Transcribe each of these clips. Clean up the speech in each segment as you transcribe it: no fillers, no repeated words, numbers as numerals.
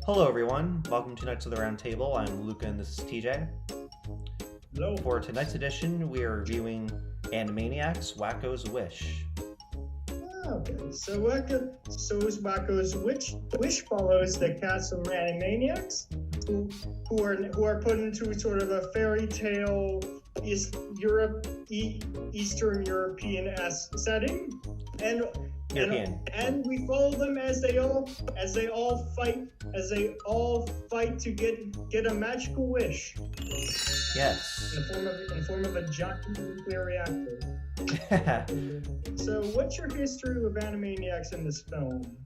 Hello, everyone. Welcome to Knights of the Round Table. I'm Luca, and this is TJ. Hello. For tonight's edition, we are reviewing Animaniacs: Wakko's Wish. Okay, so is Wakko's wish follows the cast of Animaniacs, who who are put into sort of a fairy tale Eastern European setting, and European. and we follow them as they all fight to get a magical wish Yes. in the form of a giant nuclear reactor. So, what's your history with Animaniacs in this film?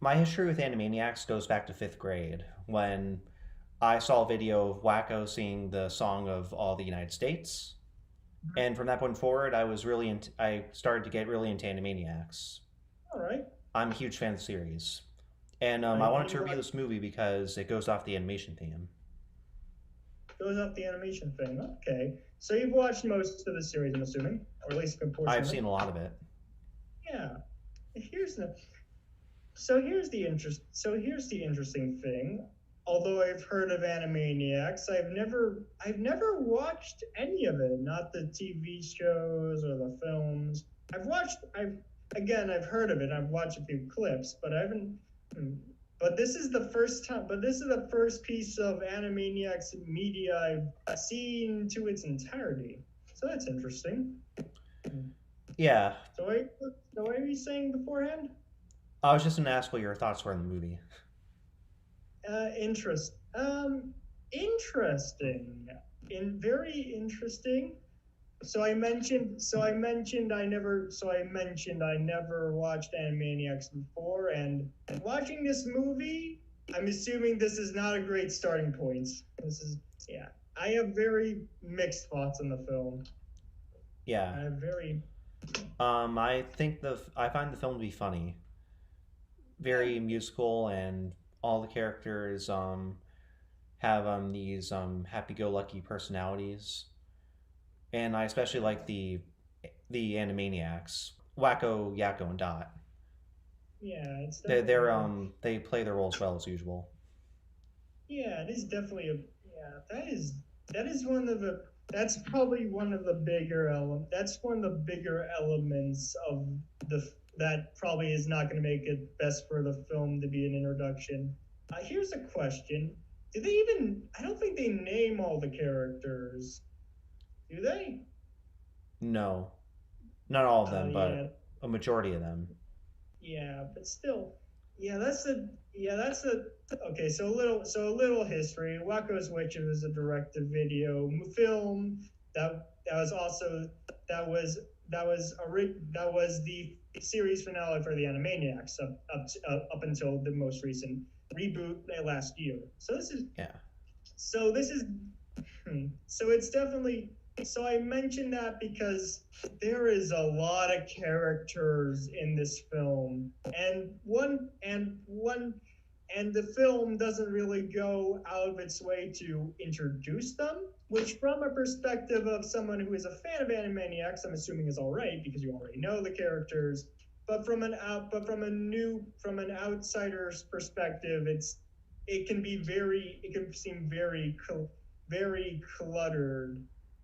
My history with Animaniacs goes back to 5th grade when I saw a video of Wakko singing the song of all the United States. And from that point forward, I started to get really into Animaniacs. All right. I'm a huge fan of the series. And I wanted to review this movie because it goes off the animation theme. Goes off the animation thing. Okay. So you've watched most of the series, I'm assuming, or at least a good portion. I've seen a lot of it. Yeah. Here's the interesting thing. Although I've heard of Animaniacs, I've never watched any of it. Not the TV shows or the films. I've heard of it. I've watched a few clips, but I haven't. But this is the first time. But this is the first piece of Animaniacs media I've seen to its entirety. So that's interesting. Yeah. So what were you saying beforehand? I was just going to ask what your thoughts were on the movie. Interesting. Very interesting. I never watched Animaniacs before, and watching this movie, I'm assuming this is not a great starting point. Yeah. I have very mixed thoughts on the film. Yeah. I have very. I find the film to be funny, very musical, and all the characters have these happy-go-lucky personalities, and I especially like the Animaniacs, Wacko, Yakko, and Dot. Yeah, it's they play their roles well as usual. Yeah, it is definitely a yeah. That is one of the that's probably one of the bigger element. That's one of the bigger elements of the that probably is not going to make it best for the film to be an introduction. Here's a question: Do they even? I don't think they name all the characters. Do they? No, not all of them, Yeah. but a majority of them. Yeah, but still, that's the okay. So a little history. Wakko's Witches was a direct-to-video film that was also that was the series finale for the Animaniacs up until the most recent reboot last year. Yeah. So this is so it's definitely so I mentioned that because there is a lot of characters in this film, and the film doesn't really go out of its way to introduce them. Which, from a perspective of someone who is a fan of Animaniacs, I'm assuming is all right because you already know the characters. But from an outsider's perspective, it can seem very cluttered.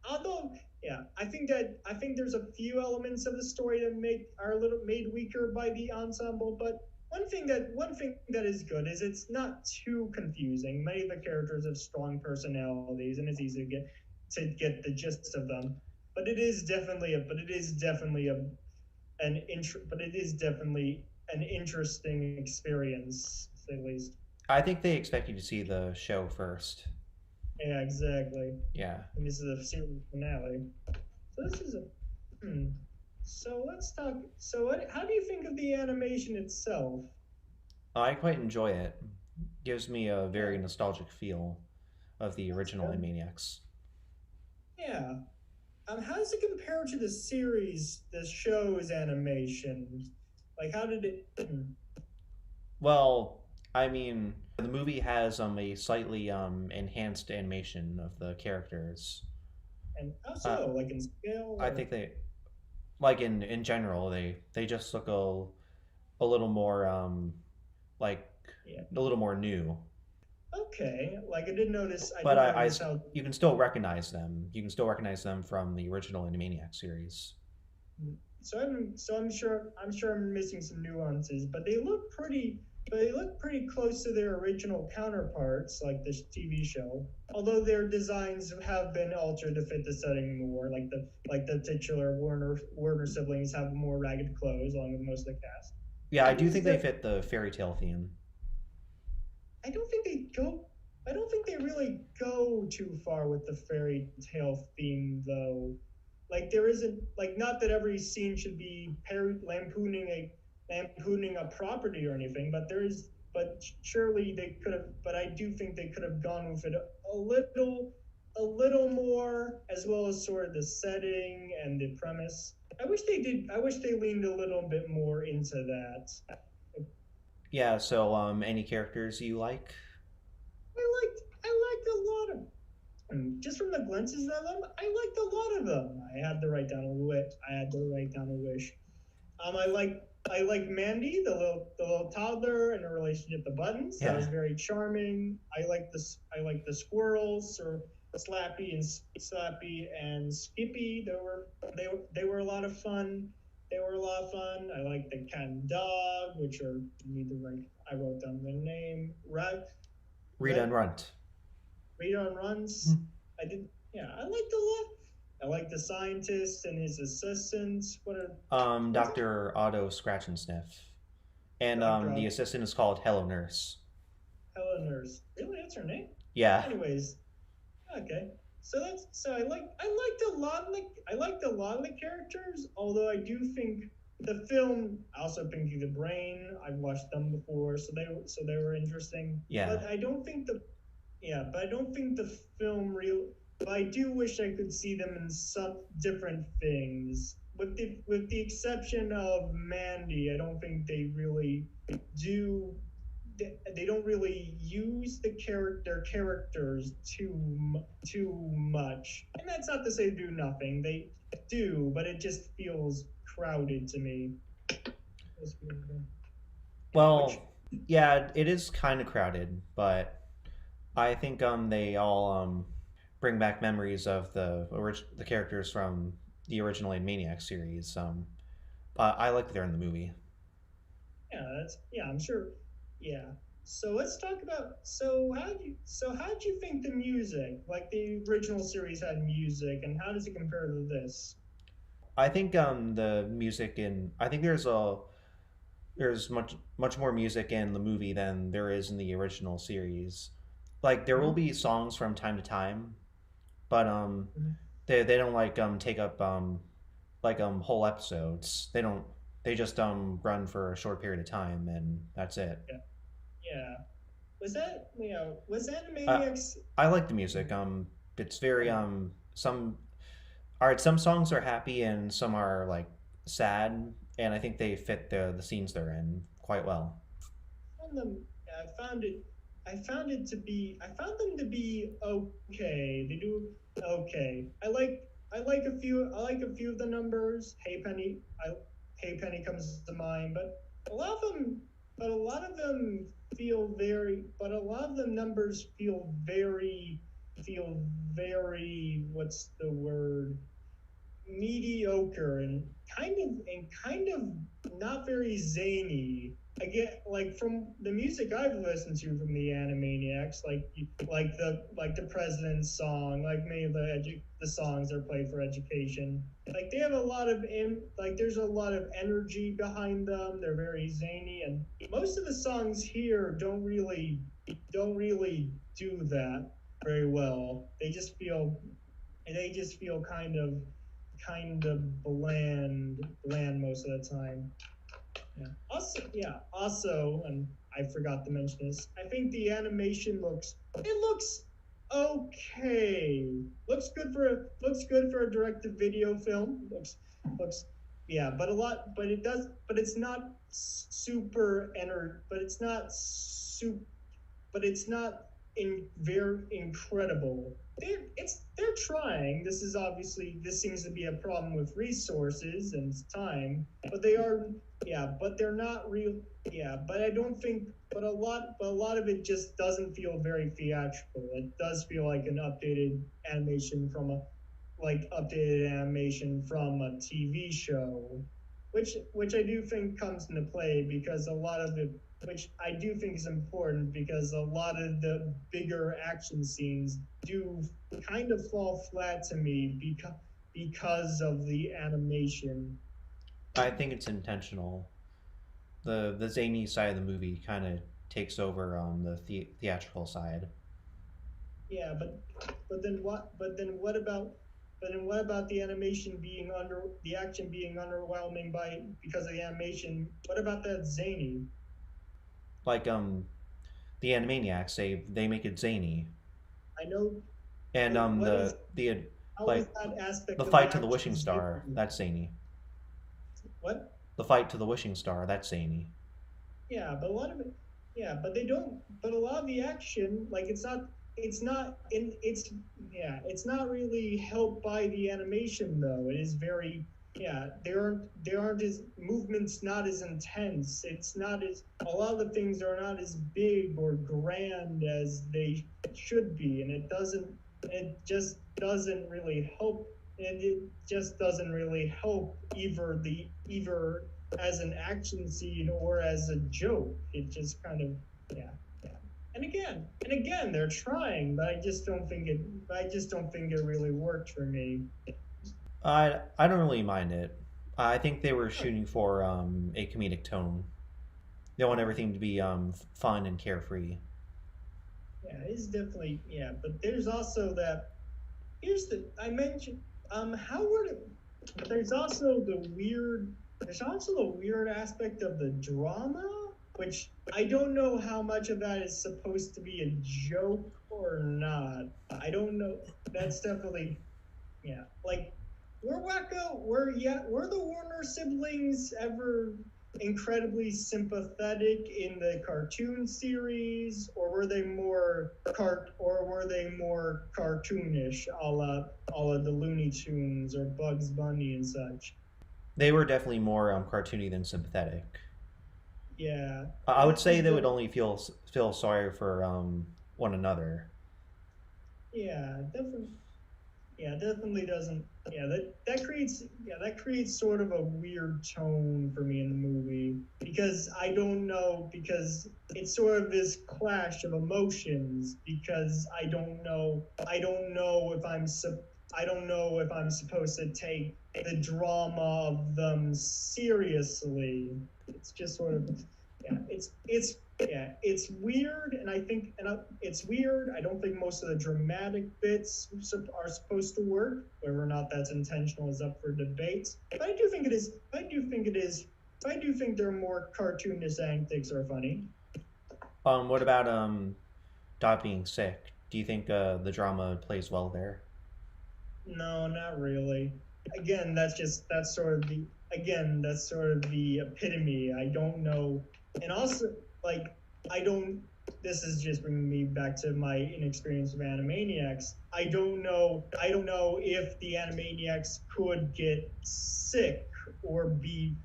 Although, yeah, I think there's a few elements of the story that are a little made weaker by the ensemble, but one thing that is good is it's not too confusing. Many of the characters have strong personalities, and it's easy to get the gist of them. But it is definitely an interesting experience, to say the least. I think they expect you to see the show first. Yeah, exactly. Yeah. And this is a series finale. So this is a. So let's talk. How do you think of the animation itself? I quite enjoy it. Gives me a very nostalgic feel of the original Animaniacs. Yeah. How does it compare to the show's animation? Like, how did it? Well, I mean, the movie has a slightly enhanced animation of the characters. And also, like in scale. I think they, like in general, they just look a little more like Yeah. a little more new. Okay. Like I did notice. I But did notice how. you can still recognize them. You can still recognize them from the original Animaniacs series. So I'm sure I'm missing some nuances, but they look pretty. But they look pretty close to their original counterparts, like this TV show. Although their designs have been altered to fit the setting more, like the titular Warner siblings have more ragged clothes, along with most of the cast. Yeah, I I do was think they the fit the fairy tale theme. I don't think they go. I don't think they really go too far with the fairy tale theme, though. Like there isn't like not that every scene should be lampooning a property or anything, but there is. But surely they could have. But I do think they could have gone with it a little more, as well as sort of the setting and the premise. I wish they did. I wish they leaned a little bit more into that. Yeah, so any characters you like? I liked a lot of just from the glimpses of them. I liked a lot of them. I had to write down a wish. I had to write down a wish. I like Mandy, the little toddler, and her relationship to Buttons. That Yeah. was very charming. I like the squirrels, or Slappy and Skippy. They were a lot of fun. They were a lot of fun. I like the cat and dog, which are need to write. I wrote down the name. Rita Red and Runt. Radar runs. I did. Yeah, I liked a lot. I like the scientist and his assistants. What's it? Dr. Otto Scratch and Sniff. And Doctor the assistant is called Hello Nurse. Eleanor's. Really, that's her name. Yeah. Anyways, okay. So I liked a lot of the characters. Although I do think the film, also Pinky the Brain. I've watched them before, so they were interesting. Yeah. But I don't think the Yeah, but I don't think the film real. But I do wish I could see them in some different things. With the exception of Mandy, I don't think they really do. They don't really use their characters too much. And that's not to say do nothing. They do, but it just feels crowded to me. Which Well, yeah, it is kind of crowded, but I think they all bring back memories of the characters from the original Animaniacs series. I like that they're in the movie. I'm sure. Yeah. So let's talk about how do you think the music, like the original series had music, and how does it compare to this? I think the music in I think there's much more music in the movie than there is in the original series. Like there will Mm-hmm. be songs from time to time, but they don't like take up like whole episodes. They just run for a short period of time and that's it. Yeah. Yeah. Was Uh, Animaniacs? I like the music. It's very some all right. Some songs are happy and some are like sad, and I think they fit the scenes they're in quite well. Found them. I found it. I found them to be okay. They do okay. I like a few of the numbers. Hey Penny comes to mind, but a lot of them, but a lot of them but a lot of the numbers feel very. What's the word? Mediocre and kind of not very zany. I get like from the music I've listened to from the Animaniacs, like the president's song, like many of the songs are played for education. Like they have a lot of there's a lot of energy behind them. They're very zany, and most of the songs here don't really do that very well. They just feel kind of bland most of the time. Also, and I forgot to mention this. I think the animation looks okay. Looks good for a direct-to-video film. Looks yeah, but it's not super enter. But it's not very incredible. They're trying. This seems to be a problem with resources and time, but yeah, but they're not real. Yeah, but I don't think. But a lot of it just doesn't feel very theatrical. It does feel like an updated animation from a like updated animation from a TV show, which I do think comes into play because a lot of it, which I do think is important because a lot of the bigger action scenes do kind of fall flat to me because of the animation. I think it's intentional. The zany side of the movie kind of takes over on the theatrical side. Yeah, but then what? But then what about the animation being under the action being underwhelming by because of the animation? What about that zany? Like the Animaniacs, they make it zany, I know, and but what is the how is like that the aspect of the fight to the action wishing star, zany? that's zany. What? The fight to the wishing star, that's zany. Yeah, but a lot of it. Yeah, but they don't. But a lot of the action, like it's not. It's not in. It's yeah. It's not really helped by the animation though. It is very yeah. There aren't as movements not as intense. It's not as a lot of the things are not as big or grand as they should be, and it doesn't. It just doesn't really help. And it just doesn't really help either as an action scene or as a joke. It just kind of yeah, yeah. And again, they're trying, but I just don't think it really worked for me. I don't really mind it. I think they were shooting for a comedic tone. They want everything to be fun and carefree. Yeah, it's definitely yeah. But there's also that. Here's the I mentioned how would it, but there's also the weird aspect of the drama, which I don't know how much of that is supposed to be a joke or not. I don't know. That's definitely yeah. Like were Wacko were the Warner siblings ever incredibly sympathetic in the cartoon series, or were they more cartoonish, a la the Looney Tunes or Bugs Bunny and such? They were definitely more cartoony than sympathetic. Yeah, I would that say is they would the only feel sorry for one another. yeah definitely yeah definitely doesn't yeah that creates sort of a weird tone for me in the movie because I don't know because it's sort of this clash of emotions because I don't know if I'm supposed to take the drama of them seriously. It's just sort of yeah it's weird and I think it's weird. I don't think most of the dramatic bits are supposed to work. Whether or not that's intentional is up for debate, but I do think it is. I do think their more cartoonish antics are funny. What about Dot being sick? Do you think the drama plays well there? No, not really. Again, that's sort of the epitome. I don't know, and also like I don't. This is just bringing me back to my inexperience with Animaniacs. I don't know if the Animaniacs could get sick or be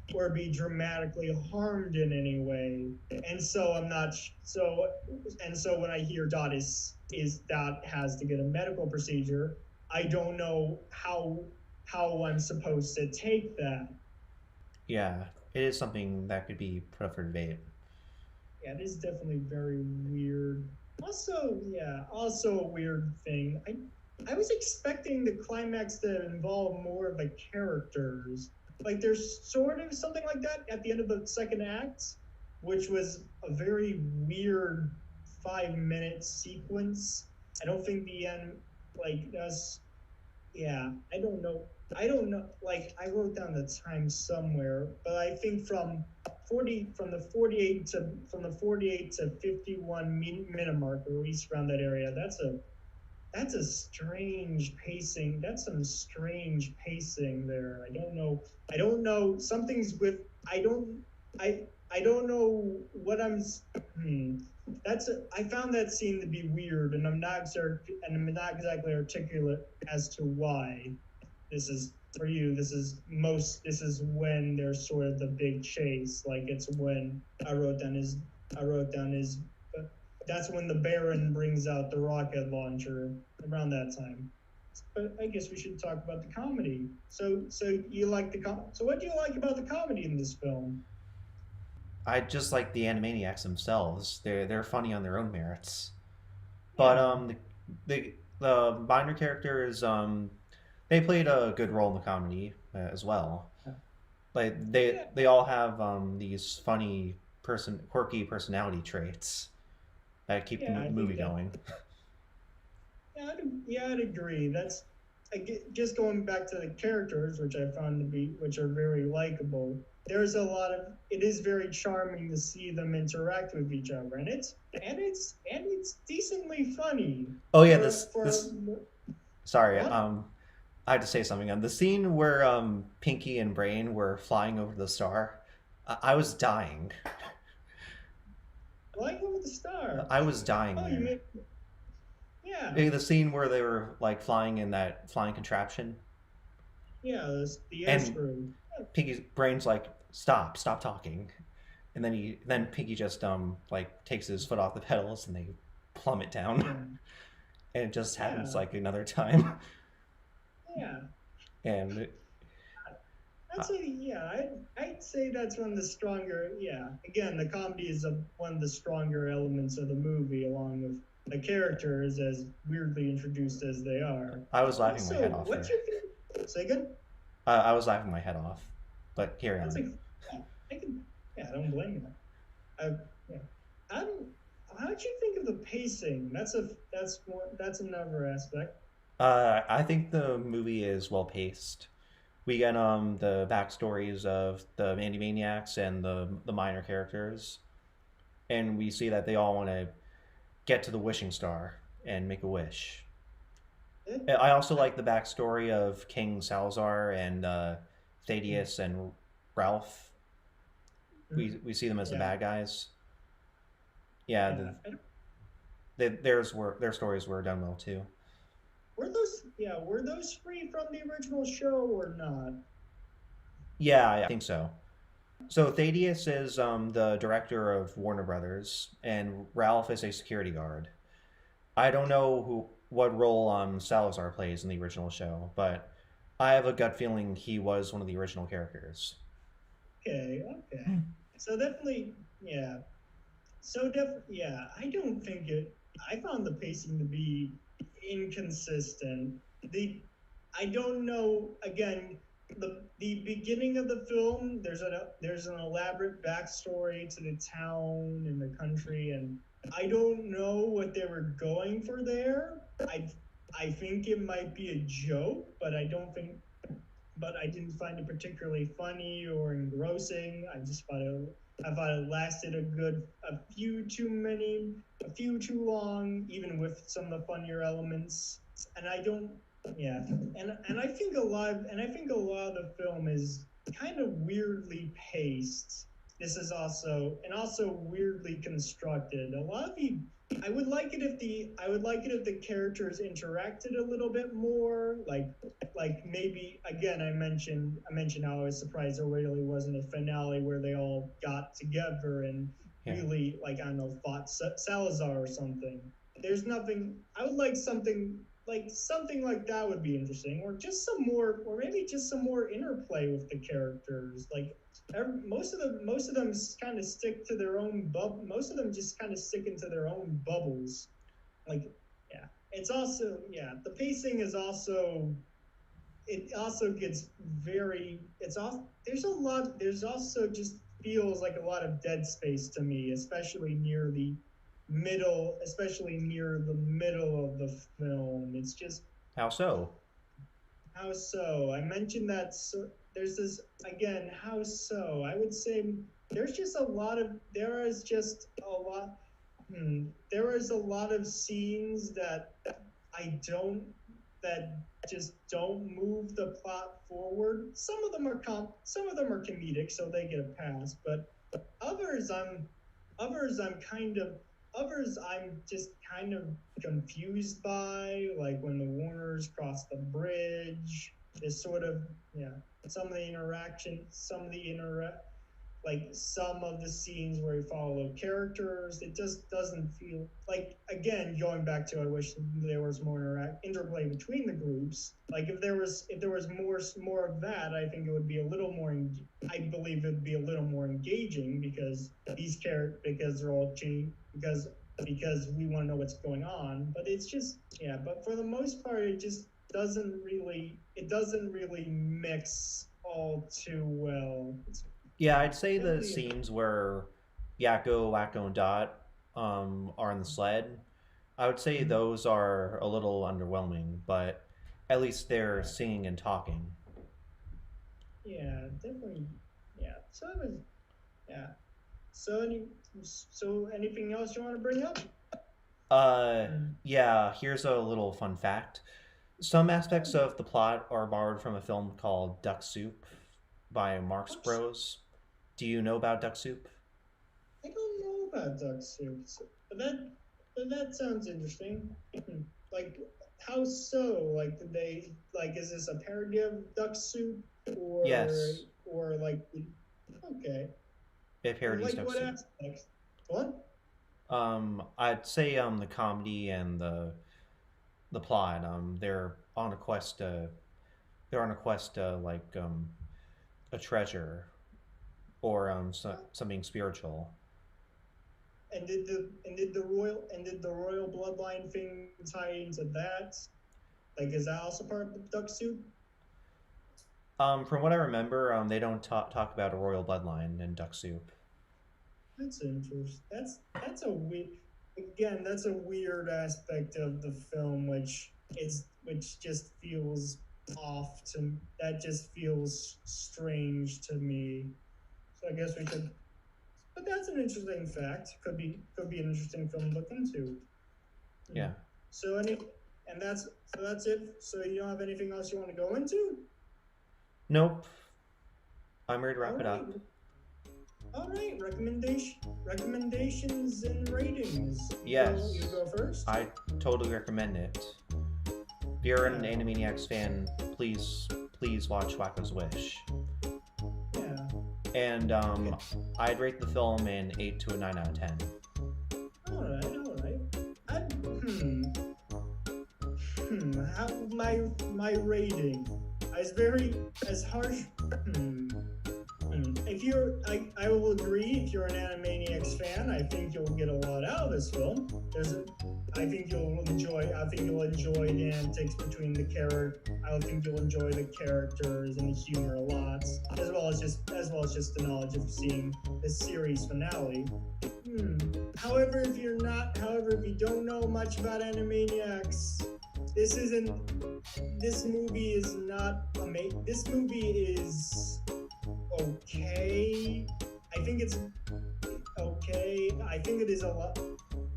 dramatically harmed in any way. And so I'm not so and so when I hear Dot has to get a medical procedure, I don't know how I'm supposed to take that. Yeah, it is something that could be put up for debate. Yeah, it is definitely very weird. Also a weird thing. I was expecting the climax to involve more of the characters. Like there's sort of something like that at the end of the second act, which was a very weird 5 minute sequence. I don't think the end like that's yeah, I don't know. Like I wrote down the time somewhere, but I think from the 48 to 51 minute mark, or at least around that area. That's a strange pacing. That's some strange pacing there. I don't know. I don't know. Something's with. I don't. I don't know what I'm. Hmm. I found that scene to be weird, and I'm not exactly articulate as to why this is. for you, this is when there's sort of the big chase. Like it's when I wrote down his. That's when the Baron brings out the rocket launcher around that time. But I guess we should talk about the comedy. So you like so what do you like about the comedy in this film? I just like the Animaniacs themselves. They're funny on their own merits. But Yeah, the minor characters they played a good role in the comedy as well. Like yeah, they all have these quirky personality traits that keep the yeah. I movie think that going. I'd agree. Just going back to the characters, which I found to be, which are very likable. There's a lot of. It is very charming to see them interact with each other, and it's decently funny Oh yeah, for this sorry, what? I had to say something. On the scene where Pinky and Brain were flying over the star, I was dying. Flying over the star. I was dying Oh, you there. mean yeah, The scene where they were like flying in that flying contraption, yeah. The air and screw. Pinky's Brain's like, stop talking," and then Pinky just like takes his foot off the pedals and they plummet down, Yeah, and it just happens yeah, like another time, yeah. and I'd say, yeah, I'd say that's one of the stronger. Yeah, again, the comedy is one of the stronger elements of the movie, along with the characters as weirdly introduced as they are. I was laughing my Also, head off what's there. your favorite? Say again. I was laughing my head off, but carry That's on. like, yeah, I can, yeah, I don't blame you. I, yeah, I'm. How'd you think of the pacing? That's another aspect. I think the movie is well paced. We get the backstories of the Animaniacs and the minor characters, and we see that they all want to get to the wishing star and make a wish. It, I also I, like the backstory of King Salazar and mm, Thaddeus and Ralph. We see them as the yeah, bad guys. Yeah, yeah. I don't, their stories were done well too. were those free from the original show or not? Yeah, I think so. So Thaddeus is the director of Warner Brothers, and Ralph is a security guard. I don't know what role Salazar plays in the original show, but I have a gut feeling he was one of the original characters. Okay. So definitely, yeah. So yeah. I don't think it. I found the pacing to be inconsistent. The I don't know. Again, the beginning of the film, there's an elaborate backstory to the town and the country, and I don't know what they were going for there. I think it might be a joke, but I don't think but I didn't find it particularly funny or engrossing. I thought it lasted a a few too long, even with some of the funnier elements. And I don't, yeah, and I think a lot of the film is kind of weirdly paced. This is also weirdly constructed. A lot of the I would like it if the characters interacted a little bit more, like maybe again I mentioned how I was surprised there really wasn't a finale where they all got together and Yeah. really like I don't know fought Salazar or something. There's nothing. I would like something like that would be interesting, or just some more, or maybe just some more interplay with the characters. Like most of them kind of stick to their own bub. Most of them just kind of stick into their own bubbles. Like yeah, it's also yeah. The pacing is also it also gets very it's also there's also just feels like a lot of dead space to me, especially near the middle of the film. It's just How so? how so? I mentioned that there's this again. How so? I would say there is just a lot. There is a lot of scenes that I don't that just don't move the plot forward. Some of them are comedic, so they get a pass. But others, others I'm kind of others I'm just kind of confused by, like when the Warners cross the bridge. This sort of, yeah, some of the interaction, like some of the scenes where you follow characters, it just doesn't feel like, again, going back to, I wish there was more interplay between the groups. Like if there was more of that, I think it would be a little more. I believe it would be a little more engaging because these characters, because they're all changed, because we want to know what's going on. But it's just, yeah. But for the most part, it doesn't really mix all too well. It's Yeah, I'd say the really scenes where Yakko, Wacko, and Dot are on the sled, I would say mm, those are a little underwhelming, but at least they're yeah, singing and talking. yeah, definitely, yeah. So it was, yeah. So anything else you want to bring up? Uh, Mm. yeah, here's a little fun fact. Some aspects of the plot are borrowed from a film called Duck Soup by Marx Bros. Do you know about Duck Soup? I don't know about duck soup, but that sounds interesting. Like, how so? Like, did they like? Is this a parody of duck soup, or Yes, or like? Okay, it parodies like Duck what Soup. aspects? What? I'd say the comedy and the plot. They're on a quest to like a treasure or something spiritual. And did the royal bloodline thing tie into that? Like, is that also part of the duck soup? From what I remember, they don't talk about a royal bloodline in Duck Soup. That's interesting. That's a weird. Again, that's a weird aspect of the film, which just feels off to. That just feels strange to me. So I guess we could. But that's an interesting fact. Could be an interesting film to look into. Hmm. Yeah. So any and that's it. So you don't have anything else you want to go into? Nope. I'm ready to All wrap it right. up. All right, recommendations and ratings. You Yes, go first. I totally recommend it. If you're an Yeah, Animaniacs fan, please watch Wacko's Wish. yeah. And Okay. I'd rate the film an 8 to a 9 out of 10. All right, all right. I, hmm, How my rating is very as harsh. Hmm. I will agree. If you're an Animaniacs fan, I think you'll get a lot out of this film. I think you'll enjoy. I think you'll enjoy the antics between the character. I think you'll enjoy the characters and the humor a lot, as well as just the knowledge of seeing the series finale. Hmm. However, if you don't know much about Animaniacs, this isn't. This movie is not amazing. This movie is okay. I think it's okay. I think it is a lot.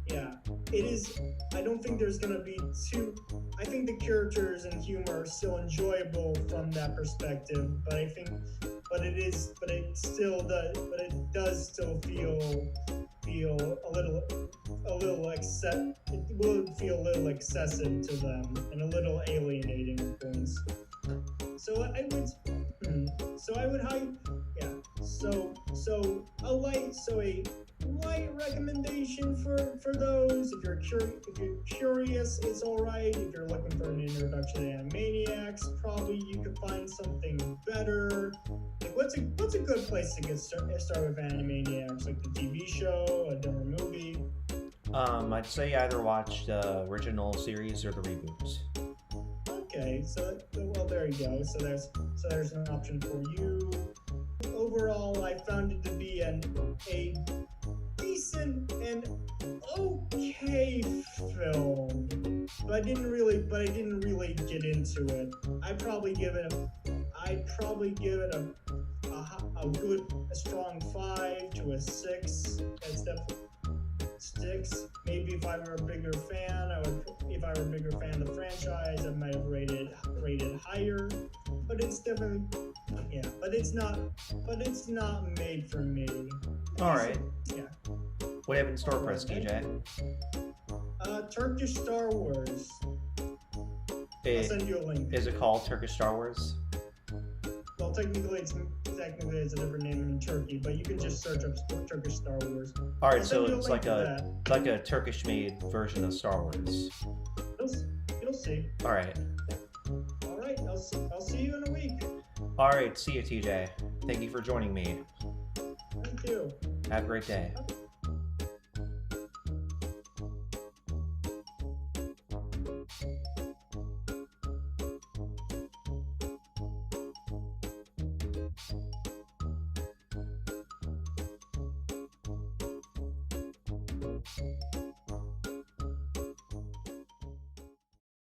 Yeah, it is. I don't think there's gonna be too. I think the characters and humor are still enjoyable from that perspective, but I think, but it is, but it still does, but it does still feel a little it will feel a little excessive to them and a little alienating at points. So I would, so I would high, yeah. So a light recommendation for those. If you're curious, it's all right. If you're looking for an introduction to Animaniacs, probably you could find something better. Like what's a good place to get start with Animaniacs? Like the TV show, a different movie. I'd say either watch the original series or the reboots. Okay, so well, there you go. So there's an option for you. Overall, I found it to be a decent and okay film, but I didn't really get into it. I'd probably give it a strong 5 to a 6. That's definitely sticks. Maybe if I were a bigger fan, if I were a bigger fan of the franchise, I might have rated higher. But it's definitely, yeah. But it's not made for me. All right. Yeah. What do you have in store All for right. us, KJ? Turkish Star Wars. I'll send you a link. Is it called Turkish Star Wars? Well, technically it's a different name in Turkey, but you can just search up Turkish Star Wars. All right, so it's like a Turkish-made version of Star Wars. You'll see. All right. All right. I'll see you in a week. All right. See you, TJ. Thank you for joining me. Thank you. Have a great day.